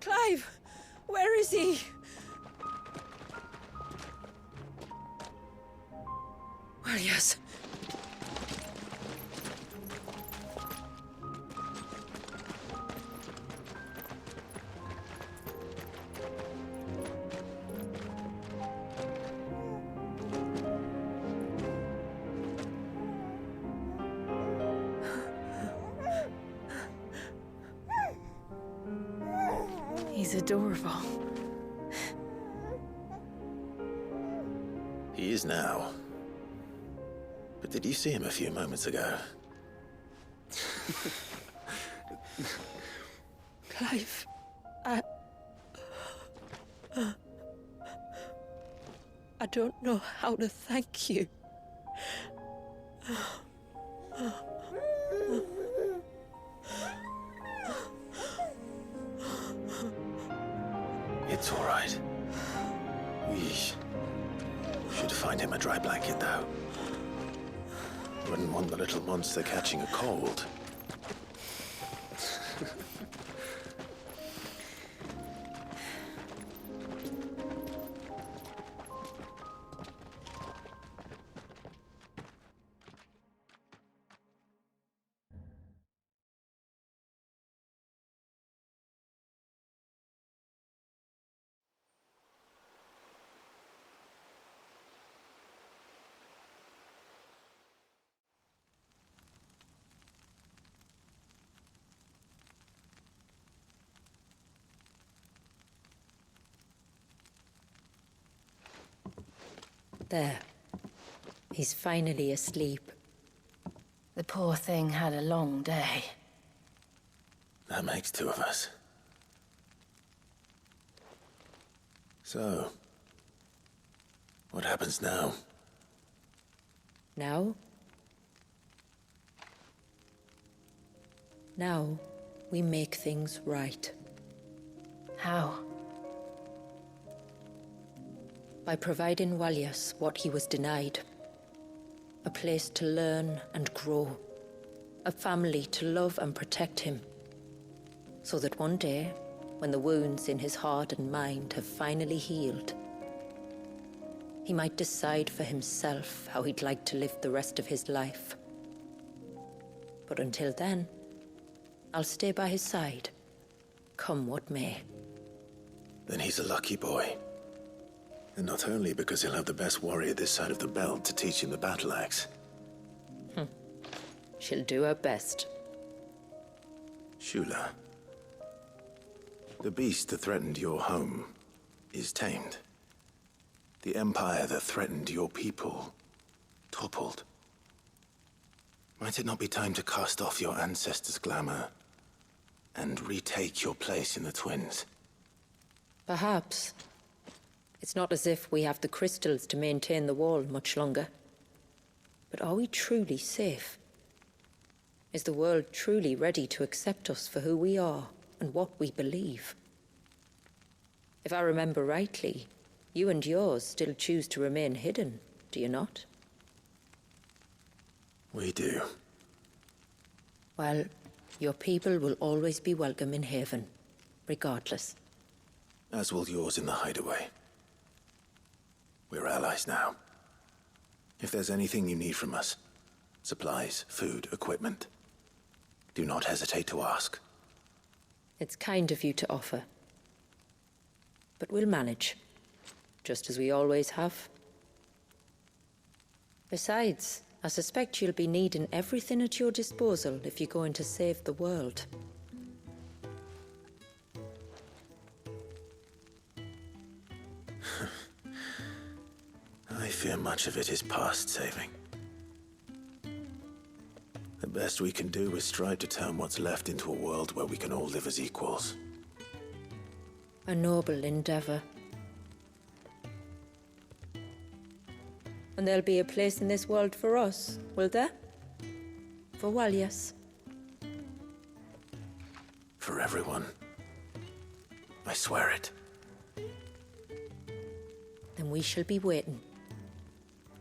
Clive! Where is he? Well, yes. He's adorable. He is now. But did you see him a few moments ago? Clive, I don't know how to thank you. It's all right. We should find him a dry blanket, though. Wouldn't want the little monster catching a cold. There. He's finally asleep. The poor thing had a long day. That makes two of us. So, what happens now? Now? Now, we make things right. How? By providing Walyas what he was denied. A place to learn and grow. A family to love and protect him. So that one day, when the wounds in his heart and mind have finally healed, he might decide for himself how he'd like to live the rest of his life. But until then, I'll stay by his side, come what may. Then he's a lucky boy. And not only because he'll have the best warrior this side of the belt to teach him the battle axe. She'll do her best. Shula, the beast that threatened your home is tamed. The empire that threatened your people toppled. Might it not be time to cast off your ancestors' glamour and retake your place in the Twins? Perhaps. It's not as if we have the crystals to maintain the wall much longer. But are we truly safe? Is the world truly ready to accept us for who we are and what we believe? If I remember rightly, you and yours still choose to remain hidden, do you not? We do. Well, your people will always be welcome in Haven, regardless. As will yours in the hideaway. We're allies now. If there's anything you need from us, supplies, food, equipment, do not hesitate to ask. It's kind of you to offer. But we'll manage, just as we always have. Besides, I suspect you'll be needing everything at your disposal if you're going to save the world. I fear much of it is past saving. The best we can do is strive to turn what's left into a world where we can all live as equals. A noble endeavor. And there'll be a place in this world for us, will there? For Walyas. For everyone. I swear it. Then we shall be waiting.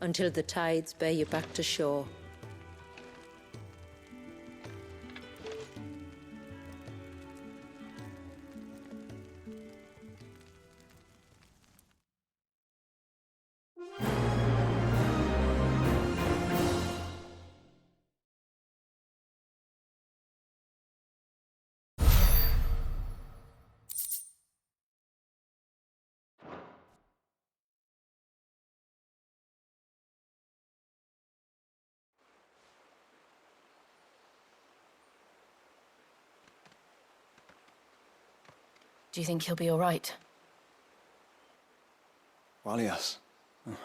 Until the tides bear you back to shore. Do you think he'll be all right? Well, yes.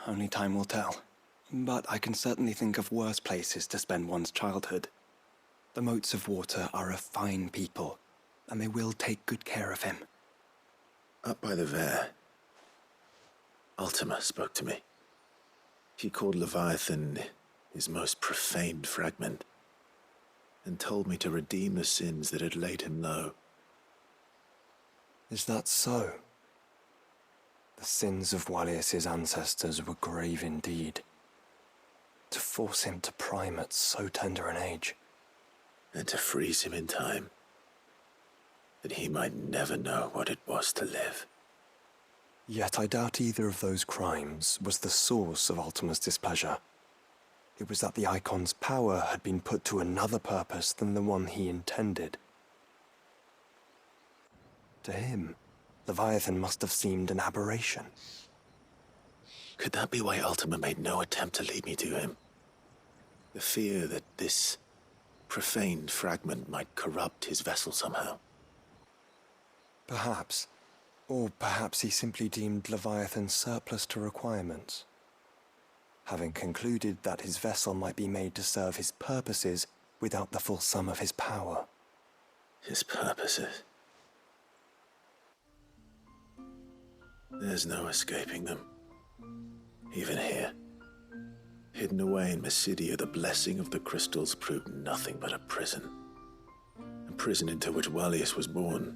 Only time will tell. But I can certainly think of worse places to spend one's childhood. The Moats of Water are a fine people, and they will take good care of him. Up by the Vare, Ultima spoke to me. He called Leviathan his most profaned fragment, and told me to redeem the sins that had laid him low. Is that so? The sins of Wallius's ancestors were grave indeed. To force him to prime at so tender an age. And to freeze him in time, that he might never know what it was to live. Yet I doubt either of those crimes was the source of Ultima's displeasure. It was that the Icon's power had been put to another purpose than the one he intended. To him, Leviathan must have seemed an aberration. Could that be why Ultima made no attempt to lead me to him? The fear that this profaned fragment might corrupt his vessel somehow. Perhaps. Or perhaps he simply deemed Leviathan surplus to requirements. Having concluded that his vessel might be made to serve his purposes without the full sum of his power. His purposes. There's no escaping them. Even here. Hidden away in Mysidia, the blessing of the crystals proved nothing but a prison. A prison into which Wallius was born,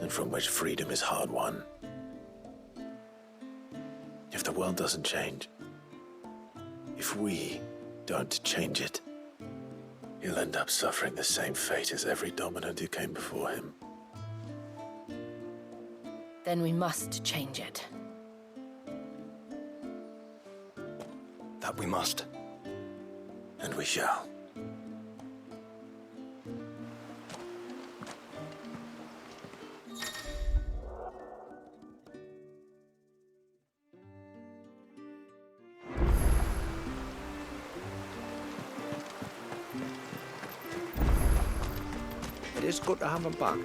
and from which freedom is hard won. If the world doesn't change, if we don't change it, he'll end up suffering the same fate as every dominant who came before him. Then we must change it. That we must. And we shall. It is good to have him back.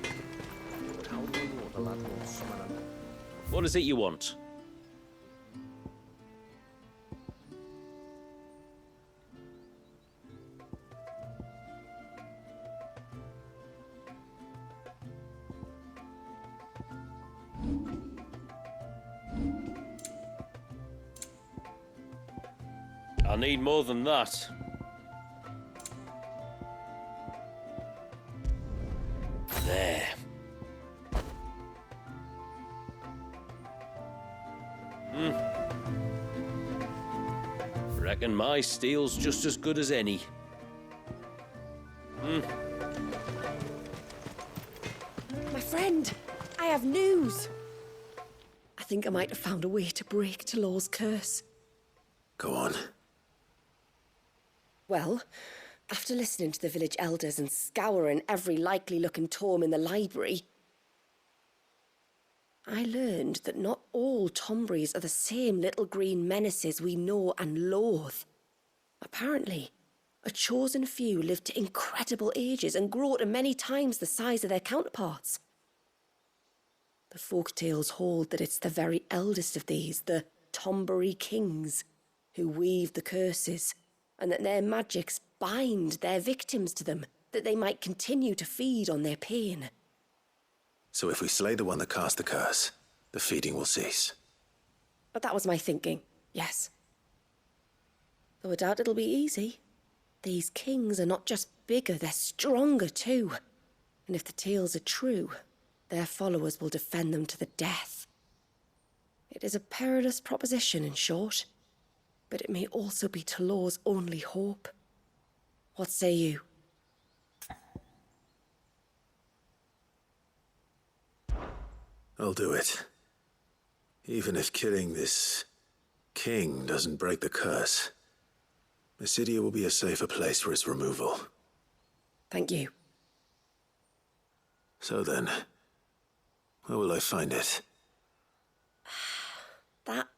But how do we know the lad will summon him? What is it you want? I need more than that. There. Reckon my steel's just as good as any. My friend, I have news. I think I might have found a way to break Talor's curse. Go on. Well, after listening to the village elders and scouring every likely-looking tome in the library, I learned that not all Tombries are the same little green menaces we know and loathe. Apparently, a chosen few live to incredible ages and grow to many times the size of their counterparts. The folktales hold that it's the very eldest of these, the Tombury kings, who weave the curses, and that their magics bind their victims to them, that they might continue to feed on their pain. So if we slay the one that cast the curse, the feeding will cease. But that was my thinking, yes. Though I doubt it'll be easy. These kings are not just bigger, they're stronger too. And if the tales are true, their followers will defend them to the death. It is a perilous proposition, in short, but it may also be Talor's only hope. What say you? I'll do it. Even if killing this king doesn't break the curse, Mysidia will be a safer place for its removal. Thank you. So then, where will I find it? That,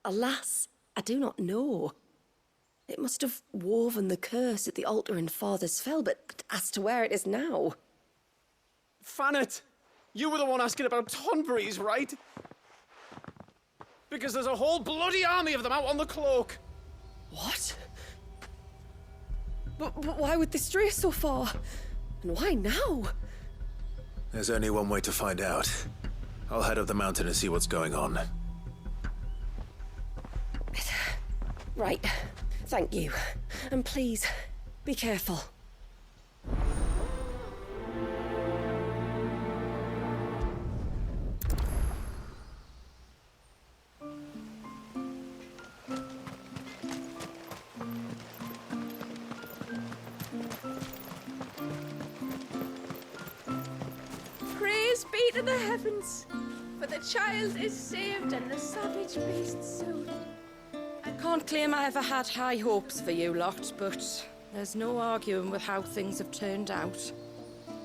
alas, I do not know. It must have woven the curse at the altar in Father's Fell, but as to where it is now... Fannet! You were the one asking about Tonberries, right? Because there's a whole bloody army of them out on the cloak. What? But why would they stray so far? And why now? There's only one way to find out. I'll head up the mountain and see what's going on. Right. Thank you. And please, be careful. Praise be to the heavens, for the child is saved and the savage beast soon. I can't claim I ever had high hopes for you lot, but there's no arguing with how things have turned out.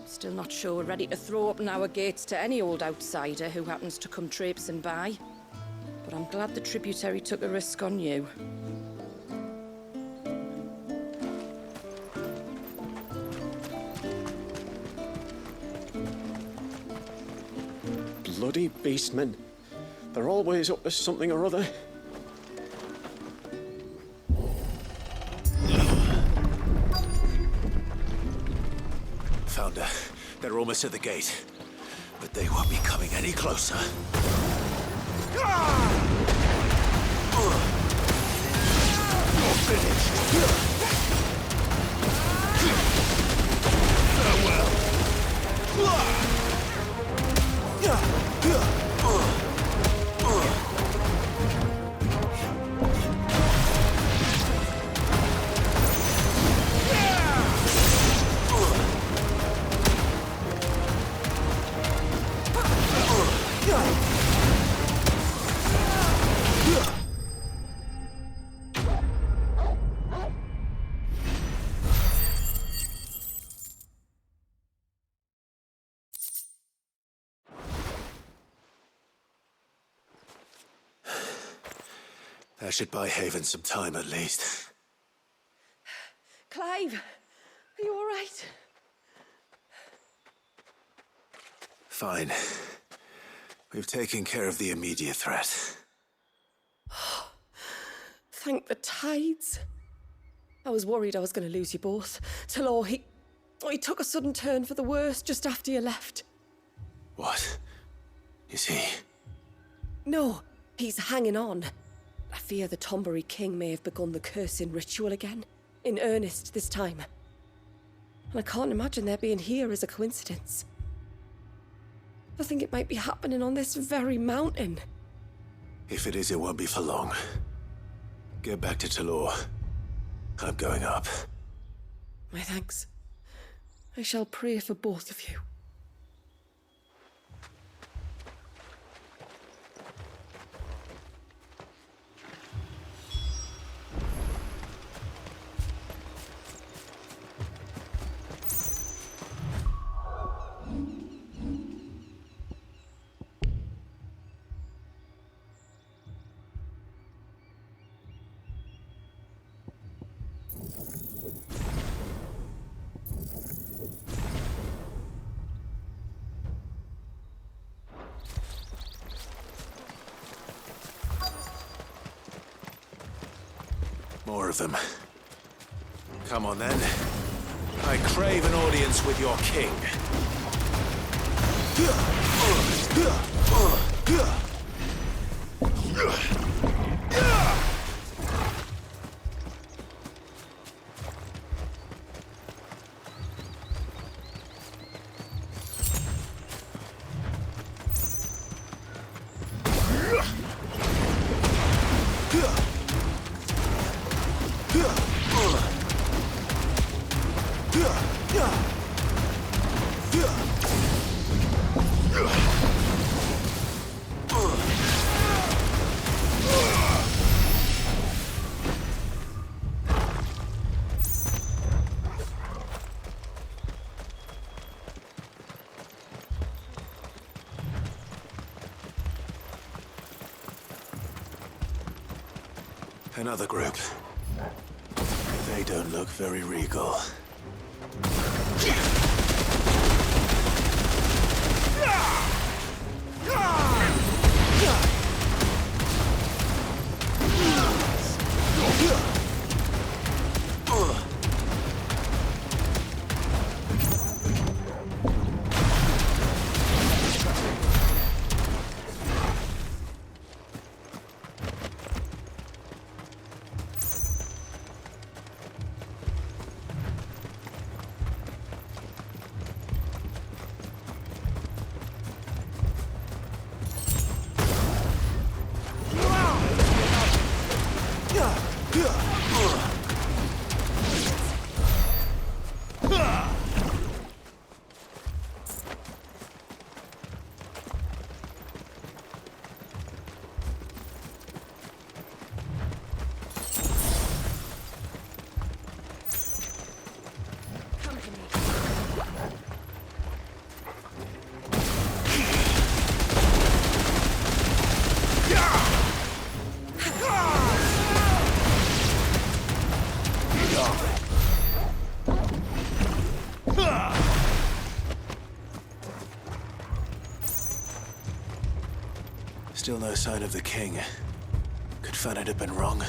Still not sure we're ready to throw open our gates to any old outsider who happens to come traipsing by. But I'm glad the tributary took a risk on you. Bloody beastmen. They're always up to something or other. Found her. They're almost at the gate. But they won't be coming any closer. You're finished. That should buy Haven some time at least. Clive, are you all right? Fine. We've taken care of the immediate threat. Thank the tides. I was worried I was going to lose you both. Talor, he took a sudden turn for the worse just after you left. What? Is he? No, he's hanging on. I fear the Tombury King may have begun the cursing ritual again. In earnest this time. And I can't imagine their being here as a coincidence. I think it might be happening on this very mountain. If it is, it won't be for long. Get back to Talor. I'm going up. My thanks. I shall pray for both of you. More of them. Come on then. I crave an audience with your king. Another group. They don't look very regal. Still no sign of the king. Could Fanad have been wrong?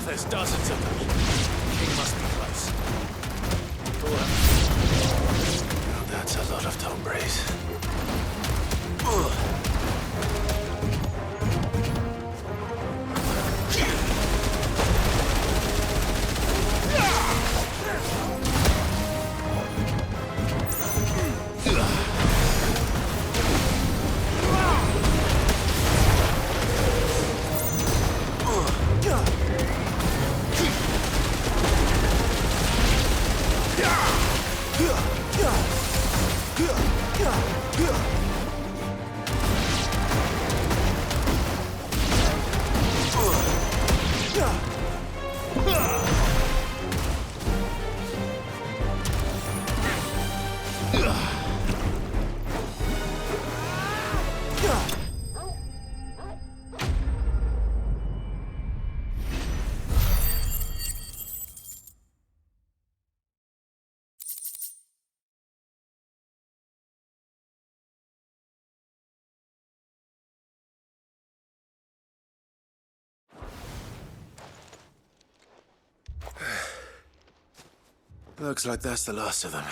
There's dozens of them. The king must be close. Now that's a lot of Tombres. Looks like that's the last of them.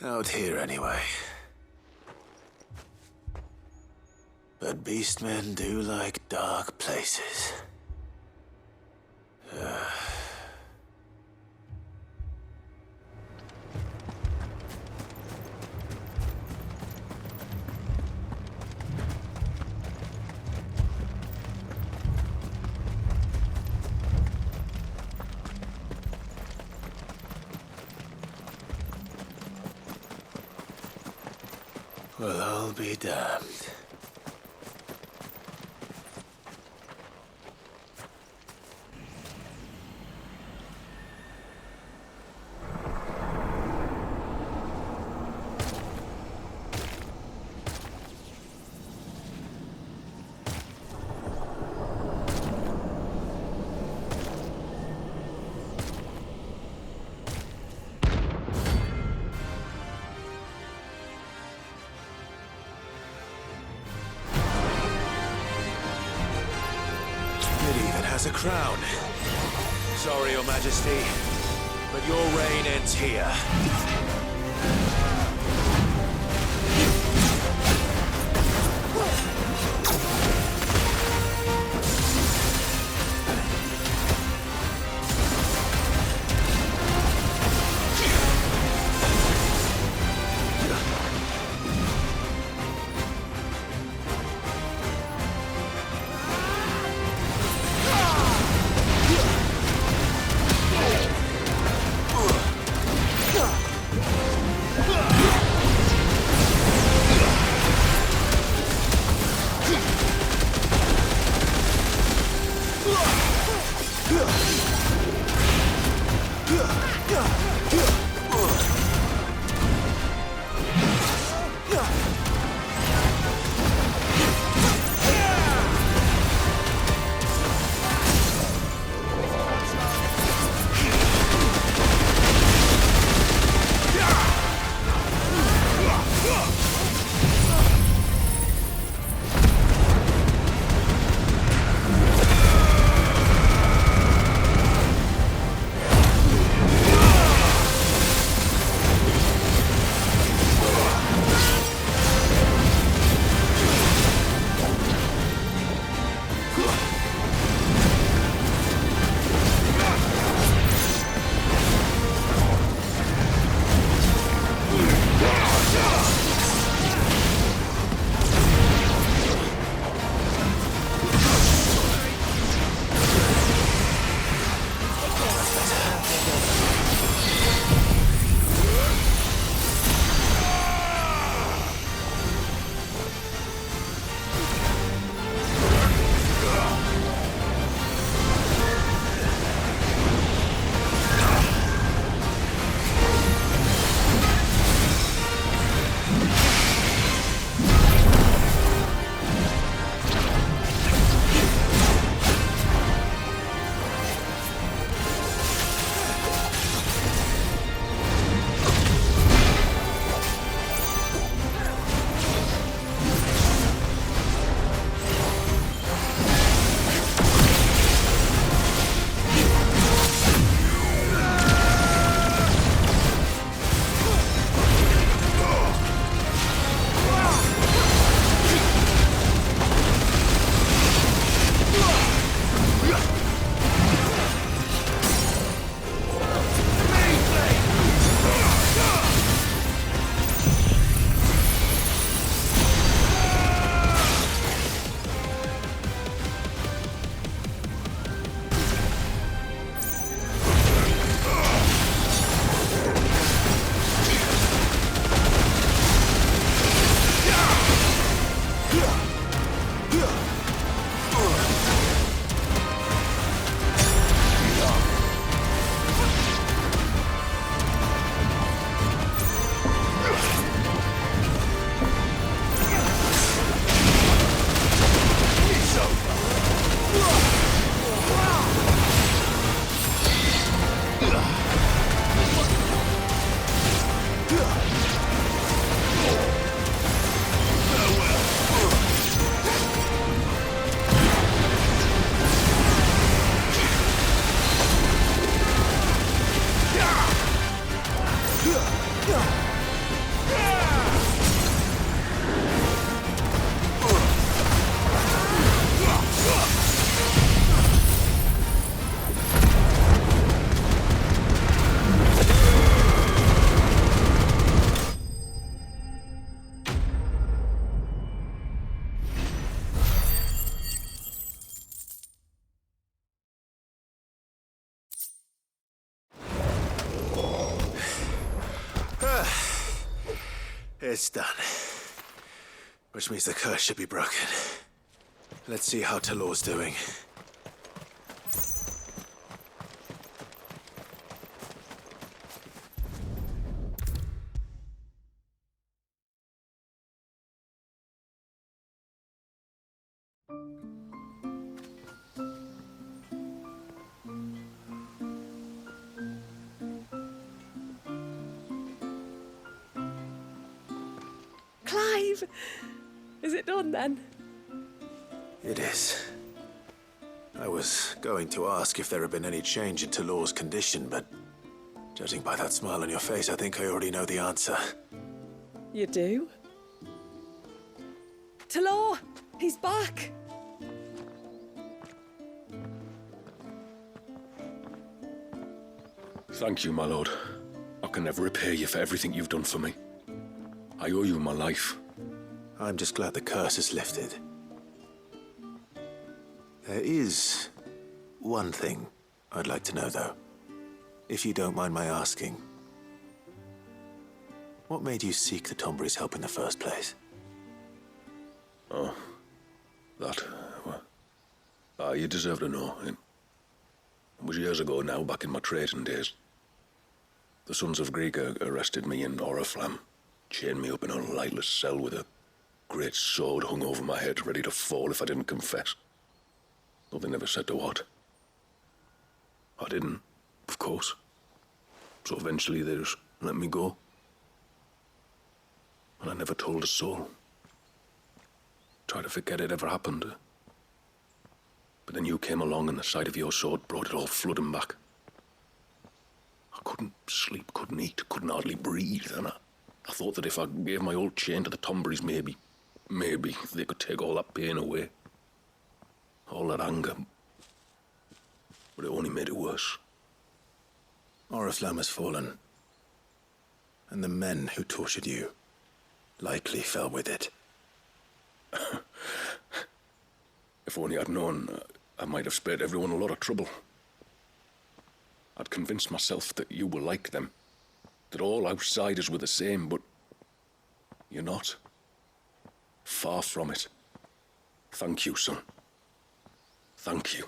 Out here, anyway. But beastmen do like dark places. Well, I'll be damned. Has a crown. Sorry, Your Majesty, but your reign ends here. It's done. Which means the curse should be broken. Let's see how Talor's doing. Clive! Is it done then? It is. I was going to ask if there had been any change in Talor's condition, but judging by that smile on your face, I think I already know the answer. You do? Talor! He's back! Thank you, my lord. I can never repay you for everything you've done for me. I owe you my life. I'm just glad the curse is lifted. There is one thing I'd like to know, though. If you don't mind my asking. What made you seek the Tombry's help in the first place? Oh, that... well, you deserve to know. It was years ago now, back in my trading days. The Sons of Greek arrested me in Oriflamme, chained me up in a lightless cell with a great sword hung over my head, ready to fall if I didn't confess. Though they never said to what. I didn't, of course. So eventually they just let me go. And I never told a soul. Tried to forget it ever happened. But then you came along and the sight of your sword brought it all flooding back. I couldn't sleep, couldn't eat, couldn't hardly breathe, and I thought that if I gave my old chain to the Tombrys, maybe they could take all that pain away. All that anger. But it only made it worse. Oriflamme has fallen. And the men who tortured you likely fell with it. If only I'd known, I might have spared everyone a lot of trouble. I'd convinced myself that you were like them, that all outsiders were the same, but you're not. Far from it. Thank you, son. Thank you.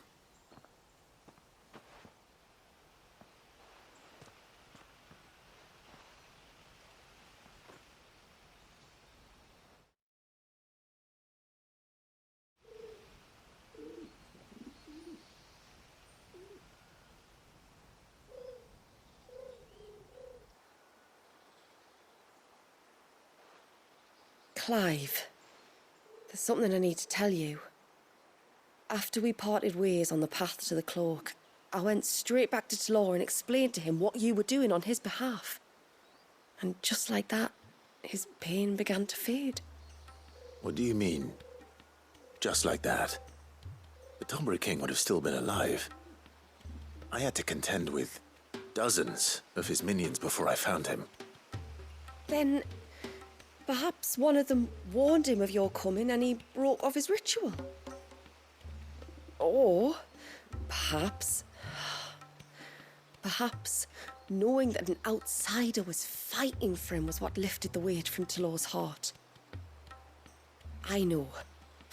Clive, there's something I need to tell you. After we parted ways on the path to the cloak, I went straight back to Talor and explained to him what you were doing on his behalf. And just like that, his pain began to fade. What do you mean? Just like that? The Tombry King would have still been alive. I had to contend with dozens of his minions before I found him. Then perhaps one of them warned him of your coming and he broke off his ritual. Or perhaps knowing that an outsider was fighting for him was what lifted the weight from Talor's heart. I know,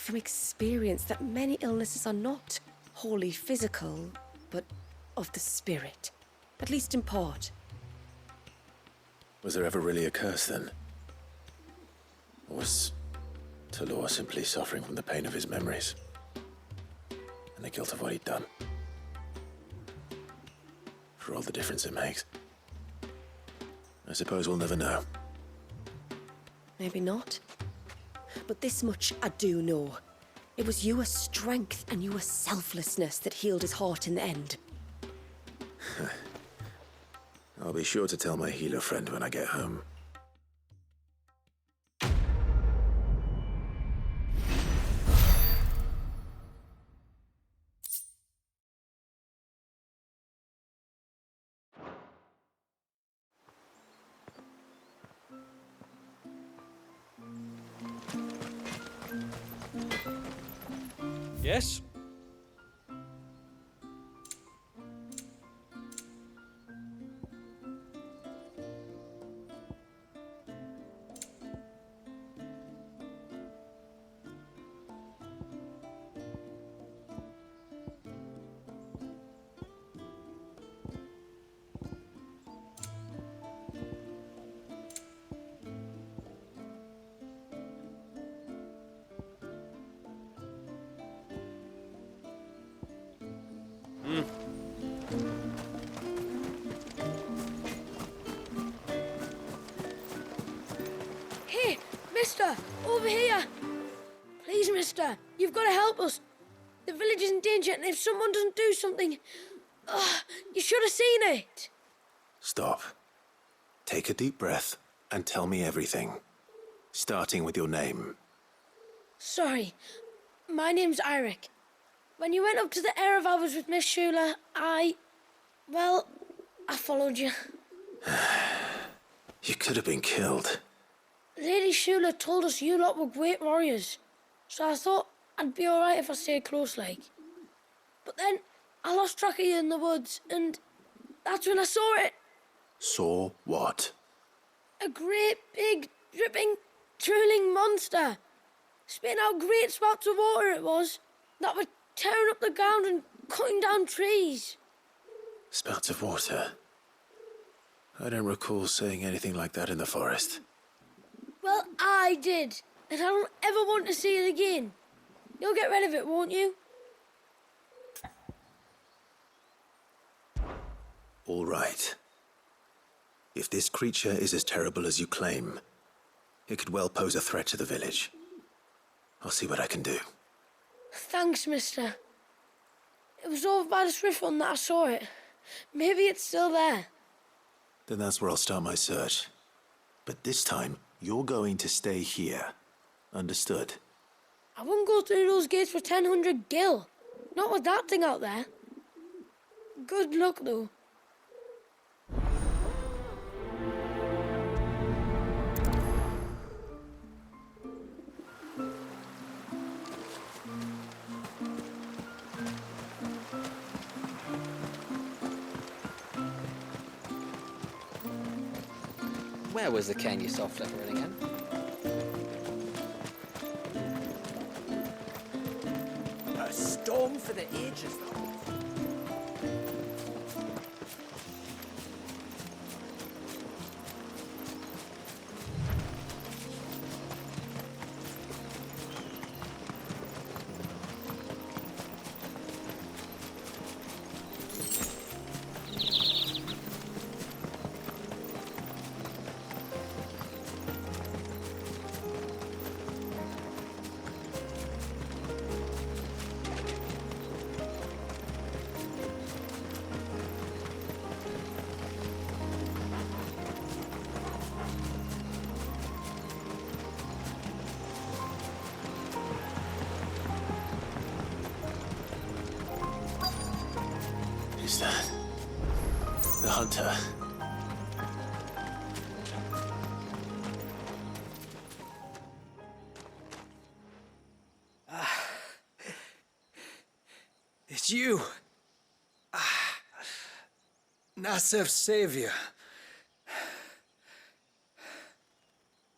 from experience that many illnesses are not wholly physical, but of the spirit, at least in part. Was there ever really a curse then? Or was Talor simply suffering from the pain of his memories? And the guilt of what he'd done? For all the difference it makes. I suppose we'll never know. Maybe not. But this much I do know. It was your strength and your selflessness that healed his heart in the end. I'll be sure to tell my healer friend when I get home. Yes? Hey, mister, over here. Please, mister, you've got to help us. The village is in danger, and if someone doesn't do something... you should have seen it. Stop. Take a deep breath and tell me everything. Starting with your name. Sorry, my name's Eirik. When you went up to the Ereval with Miss Shula, well, I followed you. You could have been killed. Lady Shula told us you lot were great warriors, so I thought I'd be alright if I stayed close, like. But then I lost track of you in the woods, and that's when I saw it. Saw what? A great, big, dripping, drooling monster. Spitting out great spouts of water it was, that were tearing up the ground and cutting down trees. Spouts of water? I don't recall seeing anything like that in the forest. Well, I did, and I don't ever want to see it again. You'll get rid of it, won't you? All right. If this creature is as terrible as you claim, it could well pose a threat to the village. I'll see what I can do. Thanks, mister. It was over by the Swift one that I saw it. Maybe it's still there. Then that's where I'll start my search. But this time, you're going to stay here. Understood? I wouldn't go through those gates for 1,000 gil. Not with that thing out there. Good luck, though. Where was the cane you saw flickering in? A storm for the ages, though. Is that the hunter? It's you. Nasser's savior.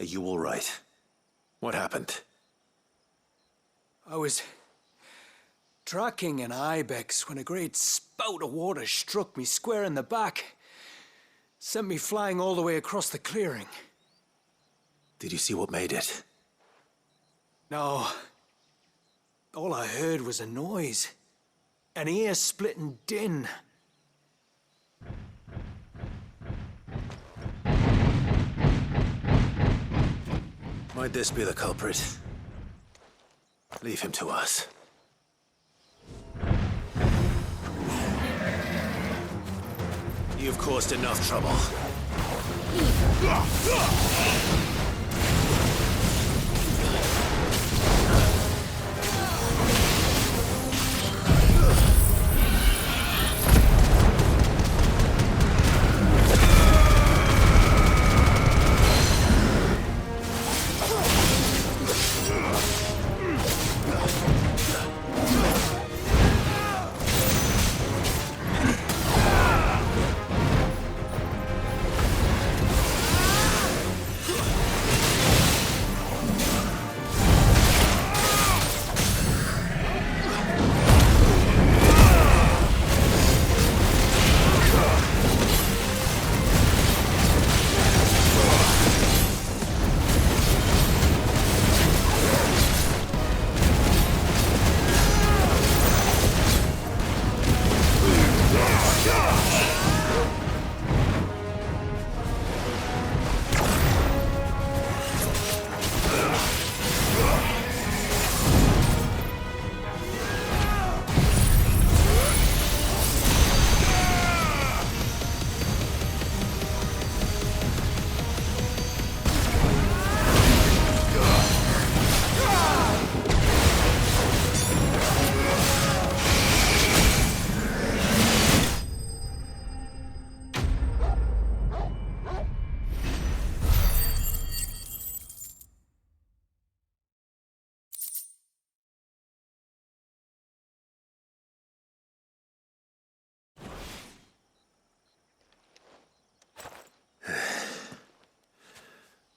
Are you all right? What happened? I was tracking an ibex when a great spout of water struck me square in the back. Sent me flying all the way across the clearing. Did you see what made it? No. All I heard was a noise. An ear-splitting din. Might this be the culprit? Leave him to us. You've caused enough trouble.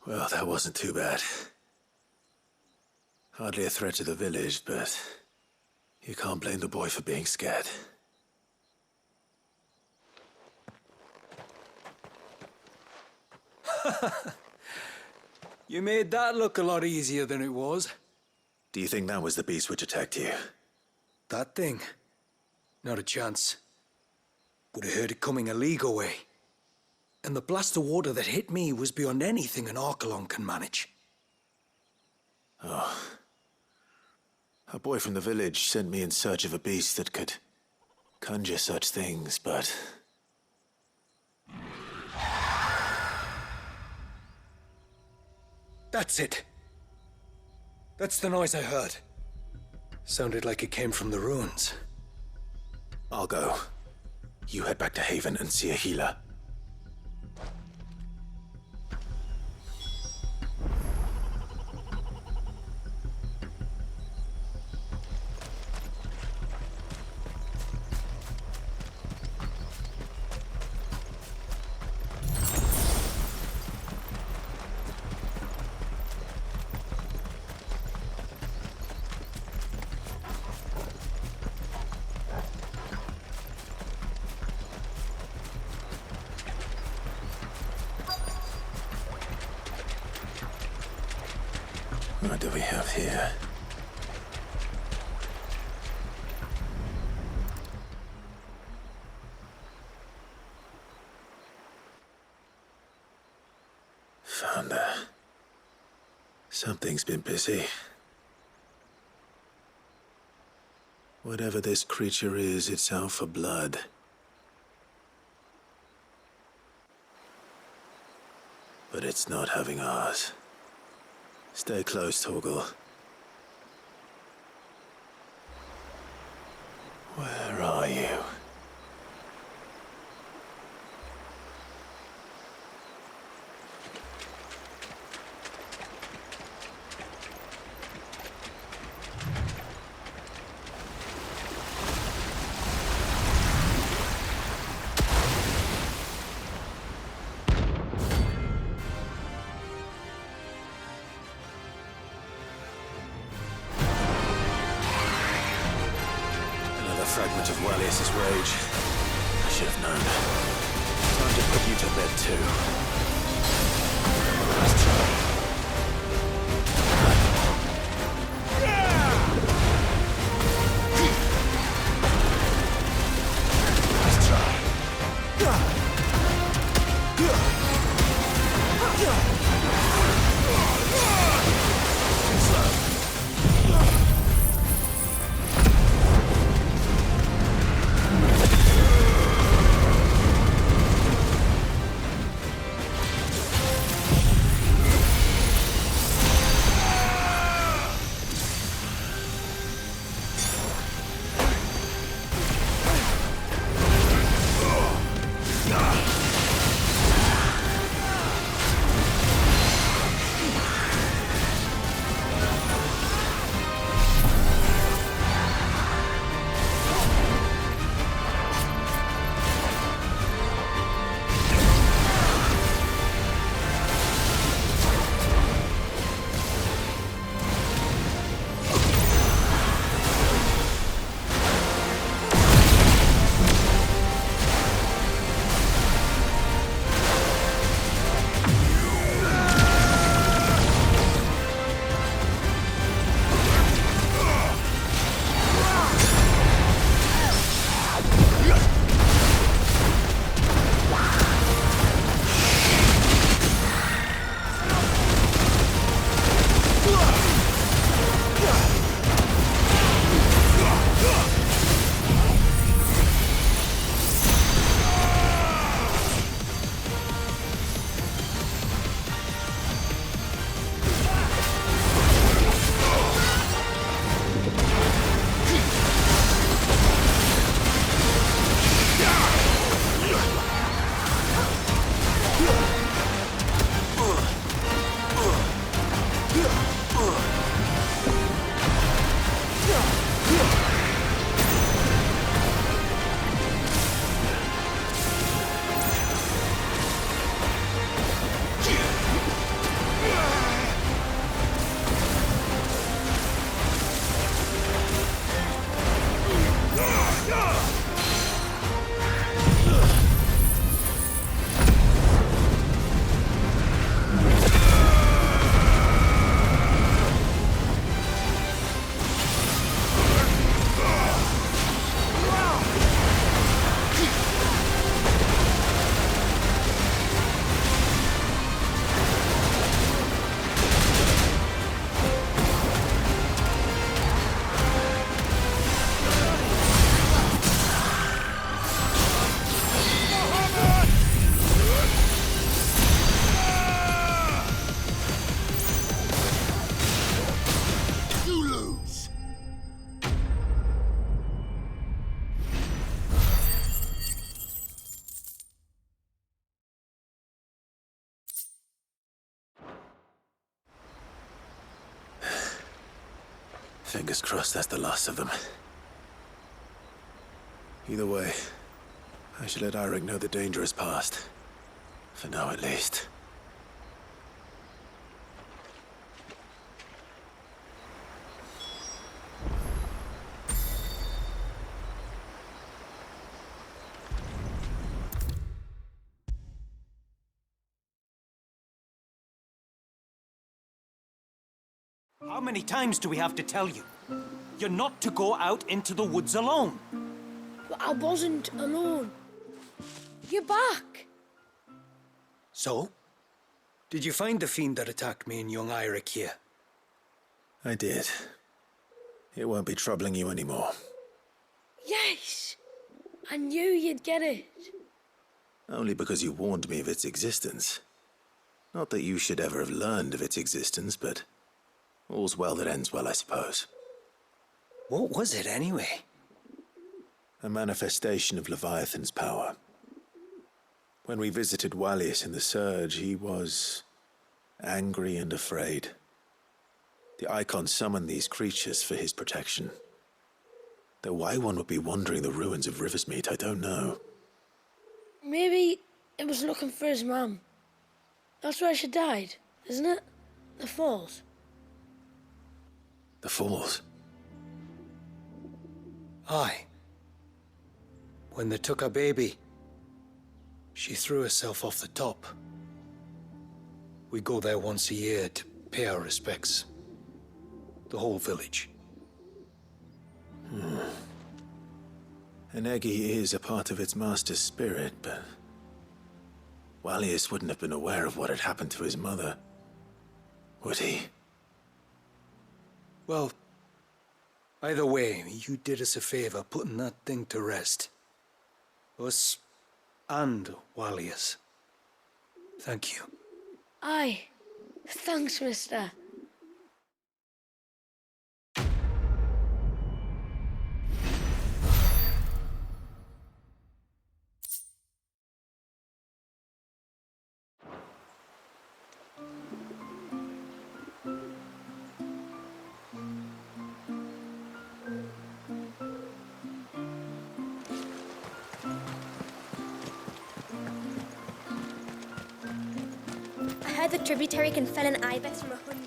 Well, that wasn't too bad. Hardly a threat to the village, but you can't blame the boy for being scared. You made that look a lot easier than it was. Do you think that was the beast which attacked you? That thing? Not a chance. Would have heard it coming a league away. And the blast of water that hit me was beyond anything an Archelon can manage. Oh. A boy from the village sent me in search of a beast that could conjure such things, but... That's it. That's the noise I heard. Sounded like it came from the ruins. I'll go. You head back to Haven and see a healer. What do we have here? Found her. Something's been busy. Whatever this creature is, it's out for blood. But it's not having ours. Stay close, Torgal. Where are you? fragment of Wallius's rage. I should have known. Time to put you to bed too. Let's try. Let's try. Fingers crossed that's the last of them. Either way, I should let Eirik know the danger is past. For now, at least. How many times do we have to tell you? You're not to go out into the woods alone. But I wasn't alone. You're back. So? Did you find the fiend that attacked me and young Eirik here? I did. It won't be troubling you anymore. Yes. I knew you'd get it. Only because you warned me of its existence. Not that you should ever have learned of its existence, but all's well that ends well, I suppose. What was it, anyway? A manifestation of Leviathan's power. When we visited Wallius in the Surge, he was angry and afraid. The Icon summoned these creatures for his protection. Though why one would be wandering the ruins of Riversmeet, I don't know. Maybe it was looking for his mum. That's where she died, isn't it? The Falls. The Falls? Aye. When they took our baby, she threw herself off the top. We go there once a year to pay our respects. The whole village. An Eggy is a part of its master's spirit, but Wallius wouldn't have been aware of what had happened to his mother, would he? Well, either way, you did us a favor putting that thing to rest. Us and Wallius. Thank you. Aye. Thanks, mister. I heard the tributary can fell an ibex from 100.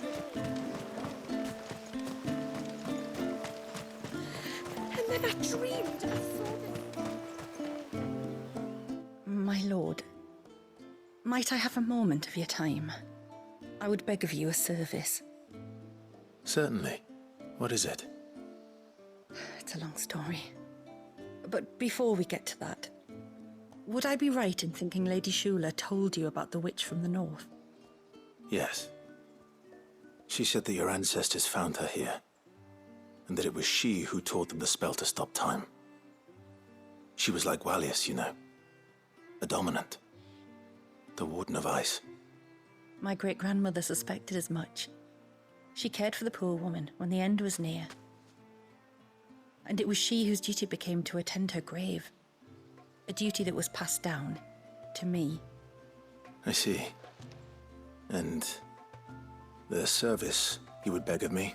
And then I dreamed I saw this. My lord, might I have a moment of your time? I would beg of you a service. Certainly. What is it? It's a long story. But before we get to that, would I be right in thinking Lady Shula told you about the witch from the north? Yes. She said that your ancestors found her here, and that it was she who taught them the spell to stop time. She was like Wallius, you know. A dominant. The Warden of Ice. My great-grandmother suspected as much. She cared for the poor woman when the end was near. And it was she whose duty became to attend her grave. A duty that was passed down to me. I see. And the service you would beg of me?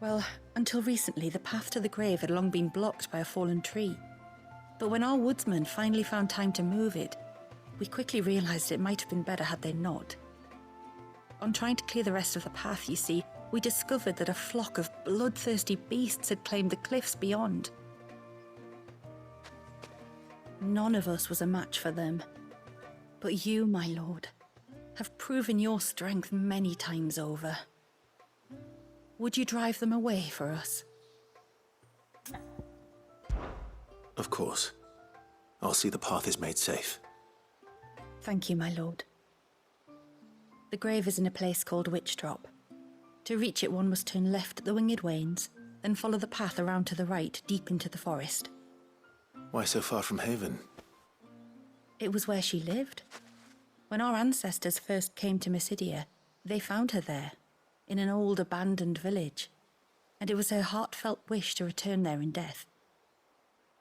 Well, until recently, the path to the grave had long been blocked by a fallen tree. But when our woodsmen finally found time to move it, we quickly realized it might have been better had they not. On trying to clear the rest of the path, you see, we discovered that a flock of bloodthirsty beasts had claimed the cliffs beyond. None of us was a match for them. But you, my lord, have proven your strength many times over. Would you drive them away for us? Of course. I'll see the path is made safe. Thank you, my lord. The grave is in a place called Witch Drop. To reach it, one must turn left at the Winged Wains, then follow the path around to the right, deep into the forest. Why so far from Haven? It was where she lived. When our ancestors first came to Mysidia, they found her there, in an old abandoned village, and it was her heartfelt wish to return there in death.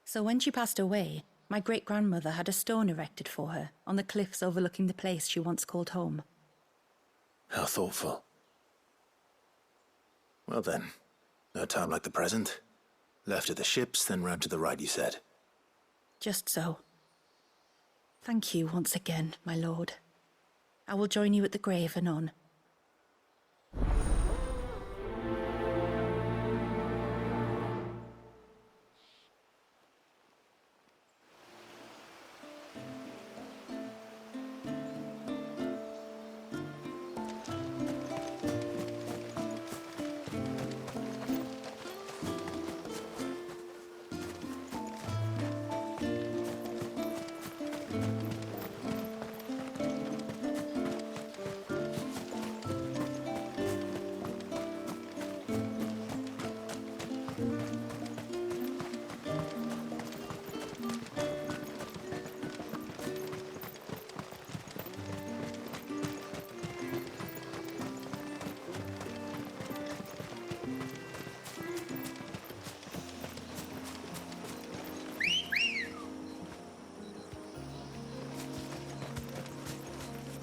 So when she passed away, my great-grandmother had a stone erected for her on the cliffs overlooking the place she once called home. How thoughtful. Well then, no time like the present. Left at the ships, then round to the right, you said. Just so. Thank you once again, my lord. I will join you at the grave anon.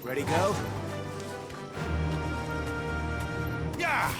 Ready, go? Yeah!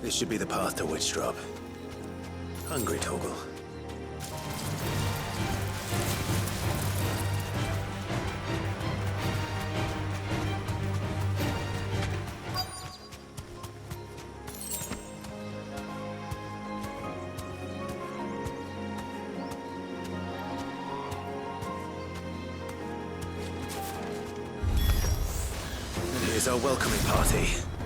This should be the path to Witchdrop. Hungry, Torgal? Here's our welcoming party.